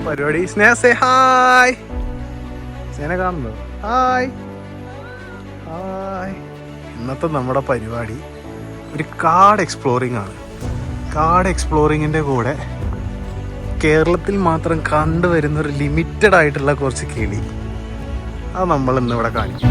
പരിപാടി ഹായ് സ്നേഹ കാണുന്നു. Hi hi. ഇന്നത്തെ നമ്മുടെ പരിപാടി ഒരു കാട് എക്സ്പ്ലോറിംഗ് ആണ്. കാട് എക്സ്പ്ലോറിങ്ങിൻ്റെ കൂടെ കേരളത്തിൽ മാത്രം കണ്ടുവരുന്ന ഒരു ലിമിറ്റഡ് ആയിട്ടുള്ള കുറച്ച് കിളി അത് നമ്മൾ ഇന്നിവിടെ കാണിക്കും.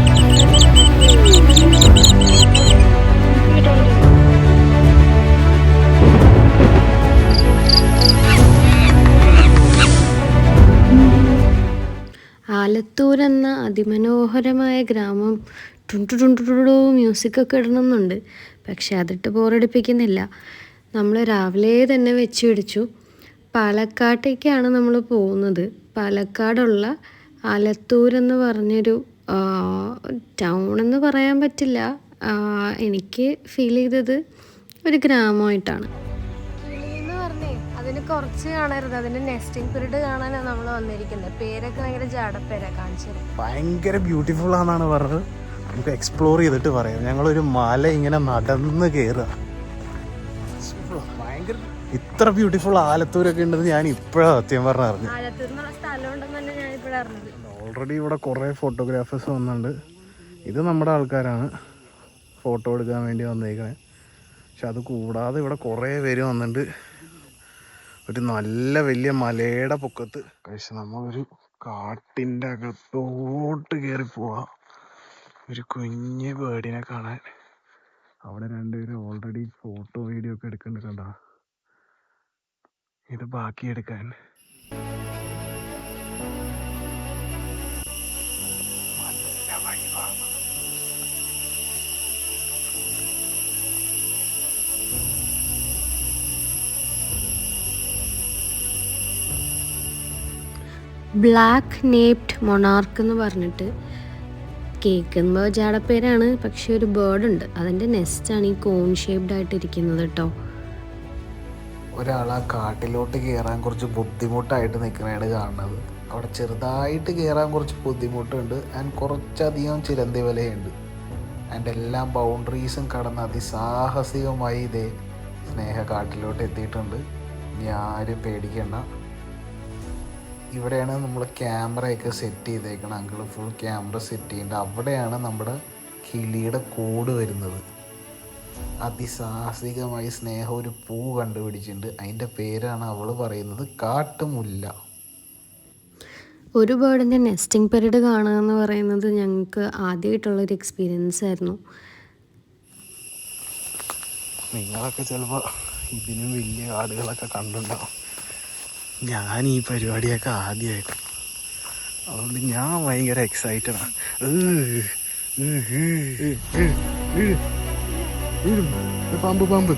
ആലത്തൂർ എന്ന അതിമനോഹരമായ ഗ്രാമം ടുണ്ടു മ്യൂസിക്കൊക്കെ ഇടണമെന്നുണ്ട്. പക്ഷെ അതിട്ട് ബോറടിപ്പിക്കുന്നില്ല. നമ്മൾ രാവിലെ തന്നെ വെച്ച് പിടിച്ചു. പാലക്കാട്ടേക്കാണ് നമ്മൾ പോകുന്നത്. പാലക്കാടുള്ള ആലത്തൂർ എന്ന് പറഞ്ഞൊരു ടൗൺ എന്ന് പറയാൻ പറ്റില്ല. എനിക്ക് ഫീൽ ചെയ്തത് ഒരു ഗ്രാമമായിട്ടാണ്. കിളിന്ന് പറഞ്ഞേ അതിന് കുറച്ച് കാണരുത്. അതിന്റെ നെസ്റ്റിംഗ് പീരീഡ് കാണാനാണ് നമ്മൾ വന്നിരിക്കുന്നത്. പേരൊക്കെ ഭയങ്കര ജാടപ്പേരാ. കാണിച്ചത് ഭയങ്കര ബ്യൂട്ടിഫുൾ ആണെന്നാണ് പറഞ്ഞത്. നമുക്ക് എക്സ്പ്ലോർ ചെയ്തിട്ട് പറയാം. ഞങ്ങളൊരു മല ഇങ്ങനെ നടന്ന് കയറുക. ഭയങ്കര ഇത്ര ബ്യൂട്ടിഫുൾ ആലത്തൂരൊക്കെ ഉണ്ടെന്ന് ഞാൻ ഇപ്പോഴാണ് സത്യം പറഞ്ഞ അറിഞ്ഞു. ഓൾറെഡി ഇവിടെ കുറേ ഫോട്ടോഗ്രാഫേഴ്സ് വന്നിട്ടുണ്ട്. ഇത് നമ്മുടെ ആൾക്കാരാണ് ഫോട്ടോ എടുക്കാൻ വേണ്ടി വന്നേക്കണേ. പക്ഷെ അത് കൂടാതെ ഇവിടെ കുറേ പേര് വന്നിട്ടുണ്ട്. ഒരു നല്ല വലിയ മലയുടെ പൊക്കത്ത് കഴിച്ച് നമ്മളൊരു കാട്ടിൻ്റെ അകത്തോട്ട് കയറി പോവാം. ഒരു കുഞ്ഞ് ബേർഡിനെ കാണാൻ. അവിടെ രണ്ടുപേരും ഓൾറെഡി ഫോട്ടോ വീഡിയോ ഒക്കെ എടുക്കുന്നുണ്ട്. ഇത് ബാക്കി എടുക്കാൻ. നല്ല വൈബാണ്. ബ്ലാക്ക് നേപ്ഡ് മൊണാർക്ക് എന്ന് പറഞ്ഞിട്ട് കേൾക്കുമ്പോൾ ജാടപ്പേരാണ്. പക്ഷെ ഒരു ബേർഡ് ഉണ്ട്. അതിൻ്റെ നെസ്റ്റാണ് ഈ കോൺ ഷേപ്ഡ് ആയിട്ടിരിക്കുന്നത് കേട്ടോ. ഒരാൾ ആ കാട്ടിലോട്ട് കയറാൻ കുറച്ച് ബുദ്ധിമുട്ടായിട്ട് നിൽക്കുന്നതാണ് കാണുന്നത്. അവിടെ ചെറുതായിട്ട് കയറാൻ കുറച്ച് ബുദ്ധിമുട്ടുണ്ട്. ആൻഡ് കുറച്ചധികം ചിലന്തി വലയുണ്ട്. ആൻഡ് എല്ലാ ബൗണ്ടറീസും കടന്ന് അതിസാഹസികമായി ഇതേ സ്നേഹ കാട്ടിലോട്ട് എത്തിയിട്ടുണ്ട്. ഇനി ആരും പേടിക്കണ്ട. ഇവിടെയാണ് നമ്മൾ ക്യാമറയൊക്കെ സെറ്റ് ചെയ്തേക്കണം. അങ്കിൾ ഫുൾ ക്യാമറ സെറ്റ് ചെയ്യേണ്ടത്. അവിടെയാണ് നമ്മുടെ കിളിയുടെ കൂട് വരുന്നത്. അതിസാഹസികമായി സ്നേഹ ഒരു പൂ കണ്ടുപിടിച്ചിട്ടുണ്ട്. അതിൻ്റെ പേരാണ് അവൾ പറയുന്നത് കാട്ടുമുല്ല. ഒരു ബേർഡിൻ്റെ നെസ്റ്റിംഗ് പീരീഡ് കാണുക എന്ന് പറയുന്നത് ഞങ്ങൾക്ക് ആദ്യമായിട്ടുള്ളൊരു എക്സ്പീരിയൻസ് ആയിരുന്നു. നിങ്ങളൊക്കെ ചിലപ്പോൾ ഇതിനും വലിയ കാടുകളൊക്കെ കണ്ടുണ്ടാവും. ഞാൻ ഈ പരിപാടിയൊക്കെ ആദ്യമായിട്ട്. അതുകൊണ്ട് ഞാൻ ഭയങ്കര എക്സൈറ്റഡാണ്. പാമ്പ് പാമ്പ്.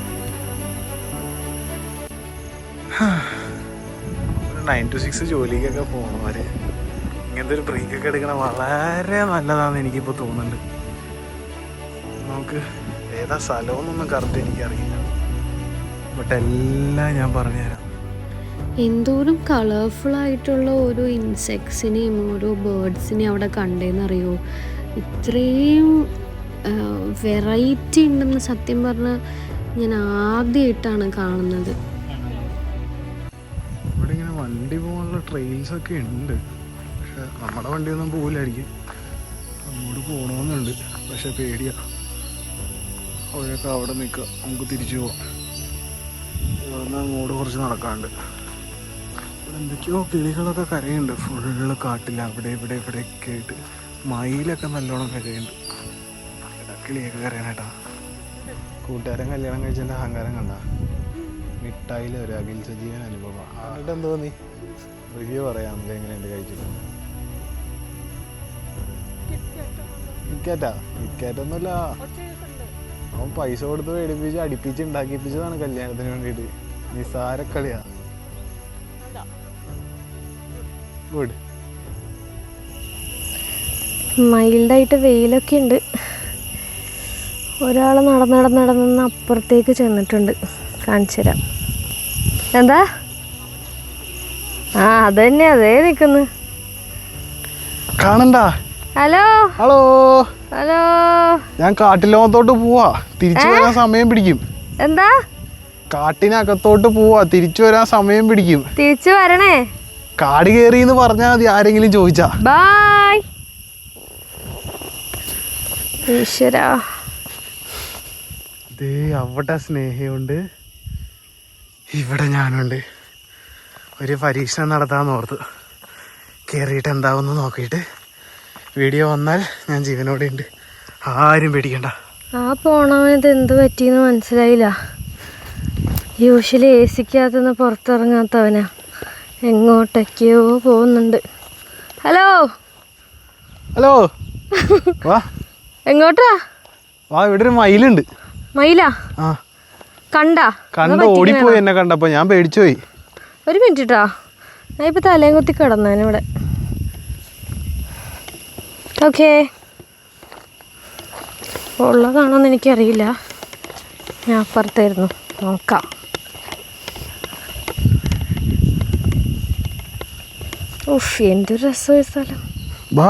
9 to 6 ജോലിക്കൊക്കെ പോകണവര് ഇങ്ങനത്തെ ഒരു ബ്രേക്കൊക്കെ എടുക്കണ വളരെ നല്ലതാണെന്ന് എനിക്കിപ്പോൾ തോന്നുന്നുണ്ട്. നമുക്ക് ഏതാ സ്ഥലമെന്നൊന്നും കറക്റ്റ് എനിക്കറിയില്ല. ബട്ട് എല്ലാം ഞാൻ പറഞ്ഞുതരാം. എന്തോരം കളർഫുള്ളായിട്ടുള്ള ഓരോ ഇൻസെക്ട്സിനെയും ഓരോ ബേർഡ്സിനെയും അവിടെ കണ്ടേന്നറിയോ. ഇത്രയും വെറൈറ്റി ഉണ്ടെന്ന് സത്യം പറഞ്ഞാൽ ഞാൻ ആദ്യമായിട്ടാണ് കാണുന്നത്. ഇവിടെ ഇങ്ങനെ വണ്ടി പോകാനുള്ള ട്രെയിൽസൊക്കെ ഉണ്ട്. പക്ഷെ നമ്മുടെ വണ്ടിയൊന്നും പോകില്ലായിരിക്കും. അങ്ങോട്ട് പോകണമെന്നുണ്ട്. പക്ഷെ പേടിയാ. അവരൊക്കെ അവിടെ നിൽക്കുക. നമുക്ക് തിരിച്ചു പോവാം. ഇവിടെ നിന്ന് അങ്ങോട്ട് കുറച്ച് നടക്കാണ്ട്. ഇവിടെ എന്തൊക്കെയോ കിളികളൊക്കെ കരയുണ്ട്. ഫുള്ള് കാട്ടില്ല. അവിടെ ഇവിടെ ഇവിടെയൊക്കെ ആയിട്ട് മയിലൊക്കെ നല്ലോണം കരയുണ്ട്. കിളിയൊക്കെ കരയാനേട്ടാ. കൂട്ടുകാരൻ കല്യാണം കഴിച്ചതിൻ്റെ അഹങ്കാരം കണ്ട. മിഠായിൽ ഒരു അഖിൽ സജീവൻ അനുഭവം. എന്നിട്ട് എന്ത് തോന്നി? റിവ്യൂ പറയാം. നമുക്ക് എങ്ങനെയുണ്ട് കഴിച്ചിട്ട്. കിറ്റ്കാറ്റാ? കിറ്റ്കാറ്റൊന്നുമില്ല. അവൻ പൈസ കൊടുത്ത് മേടിപ്പിച്ച് അടിപ്പിച്ച് ഉണ്ടാക്കിപ്പിച്ചതാണ് കല്യാണത്തിന് വേണ്ടിയിട്ട്. നിസാരക്കളിയാ. ഗുഡ്. മൈൽഡായിട്ട് വെയിലൊക്കെ ഉണ്ട്. ഒരാൾ നടന്ന് അപ്പുറത്തേക്ക് ചെന്നിട്ടുണ്ട്. കാണിച്ചു തരാം. എന്താ? അതന്നെ അതേ നിൽക്കുന്നു. കാണണ്ട. Hello hello. ഹലോ. ഞാൻ കാട്ടിലോകത്തോട്ട് പോവാ, തിരിച്ചു വരാൻ സമയം പിടിക്കും. എന്താ? കാട്ടിനകത്തോട്ട് പോവാ, തിരിച്ചു വരാൻ സമയം പിടിക്കും. തിരിച്ചു വരണേ. കാട് കേറിന്ന് പറഞ്ഞാ മതി ആരെങ്കിലും ചോദിച്ചാ. ബൈ. ഈശ്വരാ. ദേ അവിടെ സ്നേഹയുണ്ട്, ഇവിടെ ഞാനുണ്ട്. ഒരു പരീക്ഷണം നടത്താമെന്ന് ഓർത്തു. കയറിയിട്ട് എന്താവുമെന്ന് നോക്കിയിട്ട് വീഡിയോ വന്നാൽ ഞാൻ ജീവനോടെ ഉണ്ട്. ആരും പേടിക്കണ്ട. ആ പോണവനത് എന്ത് പറ്റിയെന്ന് മനസ്സിലായില്ല. യൂഷ്വലി എ സിക്കകത്തുനിന്ന് പുറത്തിറങ്ങാത്തവനാ, എങ്ങോട്ടൊക്കെയോ പോകുന്നുണ്ട്. ഹലോ. ഹലോ. വാ. എങ്ങോട്ടാ? വാ, ഇവിടെ ഒരു മയിലുണ്ട്. മയിലാ? ആ. കണ്ട ഓടിപ്പോയി എന്നെ കണ്ടപ്പോ, ഞാൻ പേടിച്ചു പോയി. ഒരു മിനിറ്റ് ട്ടാ, ഞാൻ ഇപ്പൊ തലയും കുത്തി കിടന്നേനിവിടെ. ഓക്കേ, ഉള്ളതാണോന്ന് എനിക്കറിയില്ല, ഞാൻ അപ്പുറത്തായിരുന്നു, നോക്കാം. ഉഫ്, എന്തൊരു രസമായ സ്ഥലം. വാ.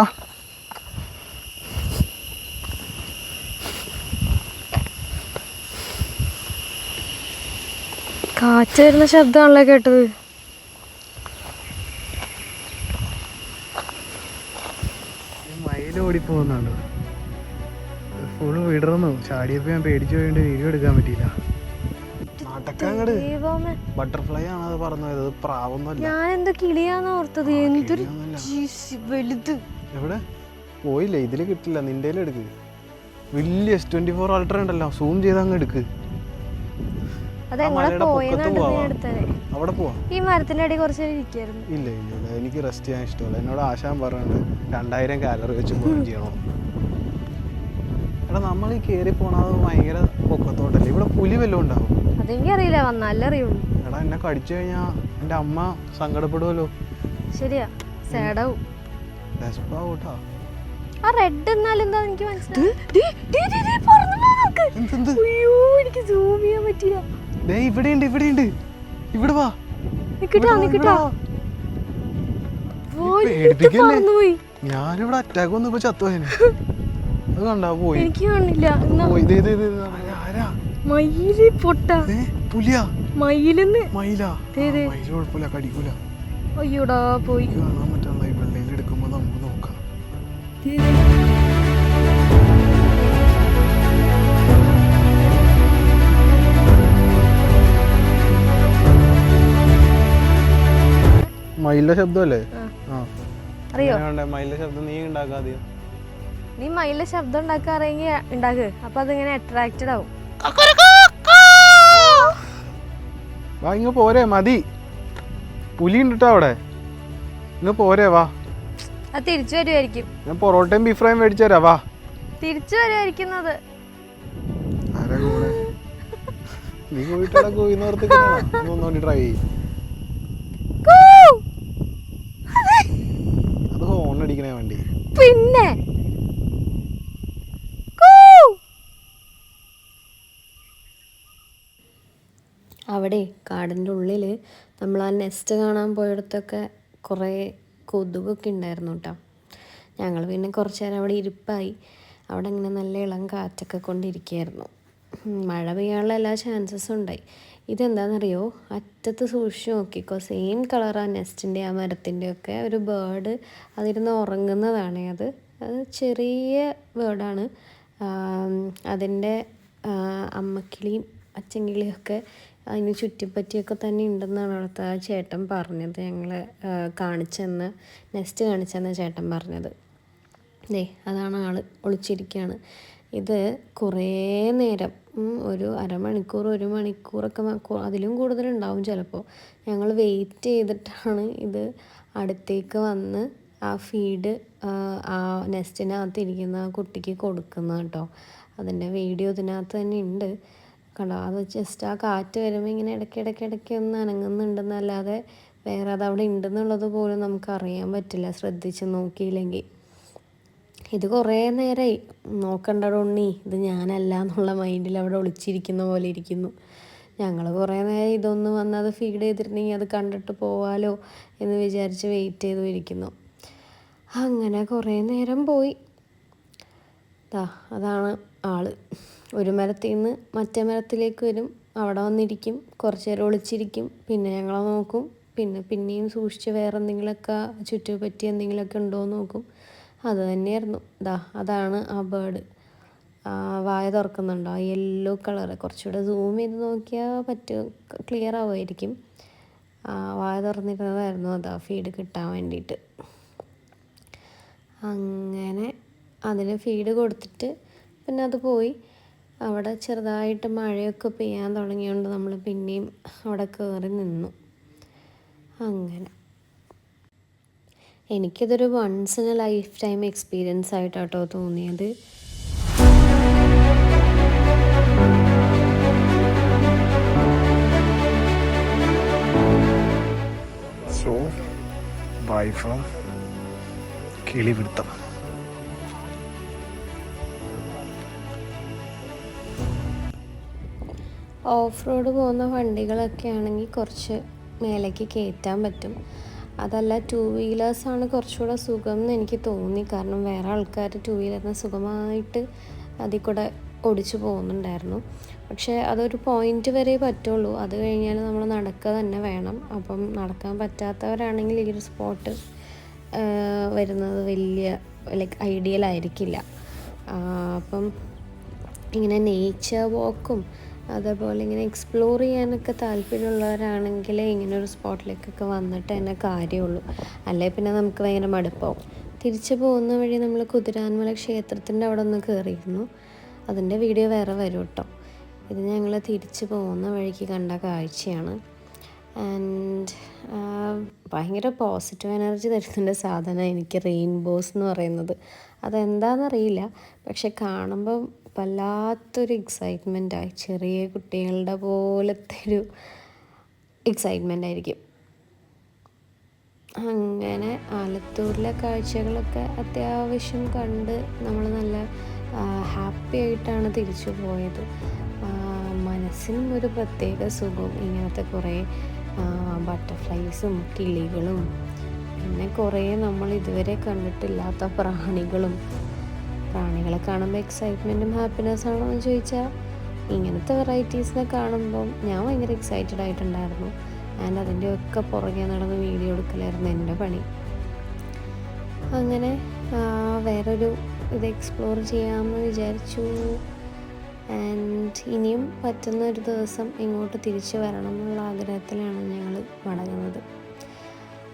കാറ്റ് വരുന്ന ശബ്ദമാണല്ലോ കേട്ടത്. മയിൽ ഓടിപ്പോകുന്നുണ്ട്. ഫുള്ള് വിടർന്നു. ചാടിയപ്പോ ഞാൻ പേടിച്ചു പോയിട്ട് വീഡിയോ എടുക്കാൻ പറ്റിയില്ല. നാട്ടക്കാങ്ങട് ബട്ടർഫ്ലൈ ആണ് അത് പറന്നത്, പ്രാവൊന്നുമല്ല. ഞാൻ എന്താ കിളിയാന്ന് ഓർത്തത്. എന്തൊരു വലുത്. എവിടെ പോയില്ല, ഇതില് കിട്ടില്ല. നിന്റെ എടുക്ക്. വലിയ S24 Ultra ഉണ്ടല്ലോ, സൂം ചെയ്ത് അങ്ങ് എടുക്ക്. അവിടെ പോവാ. ഈ മരത്തിന്റെ അടി കുറച്ച് ഇരിക്കായിരുന്നു. ഇല്ല ഇല്ല ഇല്ല, എനിക്ക് റെസ്റ്റ് ചെയ്യാൻ ഇഷ്ടമല്ല. എന്നോട് ആശാൻ പറഞ്ഞിട്ടുണ്ട് 2000 കാലറി വെച്ച് ബേൺ ചെയ്യണം. എടാ, നമ്മൾ ഈ കയറി പോണത് ഭയങ്കര പൊക്കത്തോട്ടല്ലേ, ഇവിടെ പുലി വല്ലതും ഉണ്ടാവും? അതെനിക്കറിയില്ല, വന്നാലേ അറിയുള്ളൂ. എടാ, എന്നെ കടിച്ചു കഴിഞ്ഞാ എന്റെ അമ്മ സങ്കടപ്പെടുവല്ലോ. ശരിയാ, സാഡാവും. ഡെസ്പാവൂട്ടാ. ആ റെഡ് എന്നാലും എന്താ എനിക്ക് മനസ്സിലായി. എനിക്ക് സൂം ചെയ്യാൻ പറ്റില്ല. ഇവിടെയുണ്ട്, ഇവിടെയുണ്ട്. ഇവിടെ വാ. ഞാനിവിടെ അറ്റാക്ക് വന്നപ്പോ ചത്തുപോയന്. അത് കണ്ടാ പോയി. എനിക്ക് കാണില്ല. മയില് പൊട്ട. പുലിയാ? മയിലെന്ന്. മയിലാ? മയില് കുഴപ്പമില്ല, കടിക്കൂല. അയ്യോടാ, പോയി. കാണാൻ പറ്റുള്ള ഈ വെള്ളയിൽ എടുക്കുമ്പോ നമുക്ക് നോക്കാം. മയിലിന്റെ ശബ്ദമല്ലേ? അറിയോ മയിലിന്റെ ശബ്ദം? നീ ഉണ്ടാക്കാതെ. നീ മയിലിന്റെ ശബ്ദം ഉണ്ടാക്കാറെങ്കിൽ ഉണ്ടാക്ക്, അപ്പൊ അതിങ്ങനെ അട്രാക്റ്റഡ് ആവും. വാ, ഇങ്ങ് പോരെ, മതി. പുലി ഉണ്ട് അവിടെ. ഇങ്ങ് പോരെ, വാ. അത് തിരിച്ചു വരുമായിരിക്കും. ഞാൻ പൊറോട്ടയും ബീഫ് ഫ്രൈയും മേടിച്ചു തരാം, വാ. തിരിച്ചു വരുമായിരിക്കുന്നത്. നീ പോയിട്ടാ കോഴിന്നോർത്ത് ട്രൈ ചെയ്യും. അത് ഹോൺ അടിക്കണേ വണ്ടി. പിന്നെ അവിടെ കാടിൻ്റെ ഉള്ളിൽ നമ്മൾ ആ നെസ്റ്റ് കാണാൻ പോയിടത്തൊക്കെ കുറേ കൊതുകൊക്കെ ഉണ്ടായിരുന്നു കേട്ടോ. ഞങ്ങൾ പിന്നെ കുറച്ച് നേരം അവിടെ ഇരിപ്പായി. അവിടെ ഇങ്ങനെ നല്ല ഇളം കാറ്റൊക്കെ കൊണ്ടിരിക്കുകയായിരുന്നു. മഴ പെയ്യാനുള്ള എല്ലാ ചാൻസസും ഉണ്ടായി. ഇതെന്താണെന്നറിയോ, അറ്റത്ത് സൂക്ഷിച്ച് നോക്കിക്കോ, സെയിം കളർ ആ നെസ്റ്റിൻ്റെ ആ മരത്തിൻ്റെ ഒക്കെ ഒരു ബേർഡ് അതിരുന്ന് ഉറങ്ങുന്നതാണ്. അത് ചെറിയ ബേർഡാണ്. അതിൻ്റെ അമ്മക്കിളിയും അച്ചൻകിളിയൊക്കെ അതിന് ചുറ്റിപ്പറ്റിയൊക്കെ തന്നെ ഉണ്ടെന്നാണ് അവിടുത്തെ ആ ചേട്ടൻ പറഞ്ഞത്. ഞങ്ങളെ കാണിച്ചെന്ന് നെസ്റ്റ് കാണിച്ചെന്ന് ചേട്ടൻ പറഞ്ഞത്. അതാണ് ആൾ ഒളിച്ചിരിക്കുകയാണ്. ഇത് കുറേ നേരം, ഒരു അരമണിക്കൂർ 1 മണിക്കൂറൊക്കെ അതിലും കൂടുതലുണ്ടാവും ചിലപ്പോൾ. ഞങ്ങൾ വെയിറ്റ് ചെയ്തിട്ടാണ് ഇത് അടുത്തേക്ക് വന്ന് ആ ഫീഡ് ആ നെസ്റ്റിനകത്ത് ഇരിക്കുന്ന ആ കുട്ടിക്ക് കൊടുക്കുന്നത് കേട്ടോ. അതിൻ്റെ വീഡിയോ ഇതിനകത്ത് തന്നെ ഉണ്ട് കണ്ടോ. അത് ജസ്റ്റ് ആ കാറ്റ് വരുമ്പോൾ ഇങ്ങനെ ഇടയ്ക്കിടയ്ക്ക് ഒന്ന് അനങ്ങുന്നുണ്ടെന്നല്ലാതെ വേറെ അതവിടെ ഉണ്ടെന്നുള്ളത് പോലും നമുക്കറിയാൻ പറ്റില്ല ശ്രദ്ധിച്ച് നോക്കിയില്ലെങ്കിൽ. ഇത് കുറേ നേരമായി. നോക്കണ്ടടോ ഉണ്ണി, ഇത് ഞാനല്ല എന്നുള്ള മൈൻഡിൽ അവിടെ ഒളിച്ചിരിക്കുന്ന പോലെ ഇരിക്കുന്നു. ഞങ്ങൾ കുറേ നേരം ഇതൊന്ന് വന്ന് അത് ഫീഡ് ചെയ്തിട്ടുണ്ടെങ്കിൽ അത് കണ്ടിട്ട് പോവാലോ എന്ന് വിചാരിച്ച് വെയിറ്റ് ചെയ്തു ഇരിക്കുന്നു. അങ്ങനെ കുറേ നേരം പോയി. അതാണ് ആള്. ഒരു മരത്തിൽ നിന്ന് മറ്റേ മരത്തിലേക്ക് വരും, അവിടെ വന്നിരിക്കും, കുറച്ച് നേരം ഒളിച്ചിരിക്കും, പിന്നെ ഞങ്ങളെ നോക്കും, പിന്നെയും സൂക്ഷിച്ച് വേറെ എന്തെങ്കിലുമൊക്കെ ചുറ്റുപറ്റി എന്തെങ്കിലുമൊക്കെ ഉണ്ടോ എന്ന് നോക്കും. അത് തന്നെയായിരുന്നു. അതാണ് ആ ബേർഡ്. വായ തുറക്കുന്നുണ്ടോ, ആ യെല്ലോ കളറ്. കുറച്ചുകൂടെ സൂം ചെയ്ത് നോക്കിയാൽ ക്ലിയർ ആവുമായിരിക്കും. വായ തുറന്നിരുന്നതായിരുന്നു ഫീഡ് കിട്ടാൻ വേണ്ടിയിട്ട്. അങ്ങനെ അതിന് ഫീഡ് കൊടുത്തിട്ട് പിന്നെ അത് പോയി. അവിടെ ചെറുതായിട്ട് മഴയൊക്കെ പെയ്യാൻ തുടങ്ങിയതുകൊണ്ട് നമ്മൾ പിന്നെയും അവിടെ കയറി നിന്നു. അങ്ങനെ എനിക്കിതൊരു once in a life time experience ആയിട്ടാട്ടോ തോന്നിയത്. സോ ബൈ ഫ്രം കിളിപിടുത്തം. ഓഫ് റോഡ് പോകുന്ന വണ്ടികളൊക്കെ ആണെങ്കിൽ കുറച്ച് മേലേക്ക് കയറ്റാൻ പറ്റും. അതല്ല, 2 വീലേഴ്സാണ് കുറച്ചുകൂടെ സുഖം എന്ന് എനിക്ക് തോന്നി. കാരണം വേറെ ആൾക്കാർ 2 വീലറിന് സുഖമായിട്ട് അതിൽ കൂടെ ഓടിച്ചു പോകുന്നുണ്ടായിരുന്നു. പക്ഷേ അതൊരു പോയിൻ്റ് വരെ പറ്റുള്ളൂ. അത് കഴിഞ്ഞാൽ നമ്മൾ നടക്കുക തന്നെ വേണം. അപ്പം നടക്കാൻ പറ്റാത്തവരാണെങ്കിൽ ഈ ഒരു സ്പോട്ട് വരുന്നത് വലിയ ഐഡിയൽ ആയിരിക്കില്ല. അപ്പം ഇങ്ങനെ നേച്ചർ വാക്കും അതേപോലെ ഇങ്ങനെ എക്സ്പ്ലോർ ചെയ്യാനൊക്കെ താല്പര്യമുള്ളവരാണെങ്കിൽ ഇങ്ങനൊരു സ്പോട്ടിലേക്കൊക്കെ വന്നിട്ട് തന്നെ കാര്യമുള്ളൂ. അല്ലെങ്കിൽ പിന്നെ നമുക്ക് ഭയങ്കര മടുപ്പാവും. തിരിച്ചു പോകുന്ന വഴി നമ്മൾ കുതിരാൻമല ക്ഷേത്രത്തിൻ്റെ അവിടെ ഒന്ന് കയറിയിരുന്നു. അതിൻ്റെ വീഡിയോ വേറെ വരും കേട്ടോ. ഇത് ഞങ്ങൾ തിരിച്ചു പോകുന്ന വഴിക്ക് കണ്ട കാഴ്ചയാണ്. ആൻഡ് ഭയങ്കര പോസിറ്റീവ് എനർജി തരുന്നുണ്ട് സാധനം എനിക്ക് റെയിൻബോസ് എന്ന് പറയുന്നത്. അതെന്താണെന്നറിയില്ല, പക്ഷെ കാണുമ്പോൾ വല്ലാത്തൊരു എക്സൈറ്റ്മെൻറ്റായി. ചെറിയ കുട്ടികളുടെ പോലത്തെ ഒരു എക്സൈറ്റ്മെൻ്റ് ആയിരിക്കും. അങ്ങനെ ആലത്തൂരിലെ കാഴ്ചകളൊക്കെ അത്യാവശ്യം കണ്ട് നമ്മൾ നല്ല ഹാപ്പി ആയിട്ടാണ് തിരിച്ചു പോയത്. മനസ്സിനും ഒരു പ്രത്യേക സുഖം. ഇങ്ങനത്തെ കുറേ ബട്ടർഫ്ലൈസും കിളികളും പിന്നെ കുറേ നമ്മൾ ഇതുവരെ കണ്ടിട്ടില്ലാത്ത പ്രാണികളെ കാണുമ്പോൾ എക്സൈറ്റ്മെൻറ്റും ഹാപ്പിനെസ്സാണോ എന്ന് ചോദിച്ചാൽ ഇങ്ങനത്തെ വെറൈറ്റീസിനെ കാണുമ്പം ഞാൻ ഭയങ്കര എക്സൈറ്റഡ് ആയിട്ടുണ്ടായിരുന്നു. ആൻഡ് അതിൻ്റെയൊക്കെ പുറകെ നടന്ന് വീഡിയോ എടുക്കലായിരുന്നു എൻ്റെ പണി. അങ്ങനെ വേറൊരു ഇത് എക്സ്പ്ലോർ ചെയ്യാമെന്ന് വിചാരിച്ചു. ആൻഡ് ഇനിയും പറ്റുന്ന ഒരു ദിവസം ഇങ്ങോട്ട് തിരിച്ചു വരണം എന്നുള്ള ആഗ്രഹത്തിലാണ് ഞങ്ങൾ മടങ്ങുന്നത്.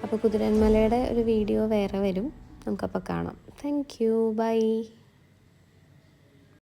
അപ്പോൾ കുതിരന്മലയുടെ ഒരു വീഡിയോ വേറെ വരും, നമുക്കപ്പോൾ കാണാം. Thank you, by.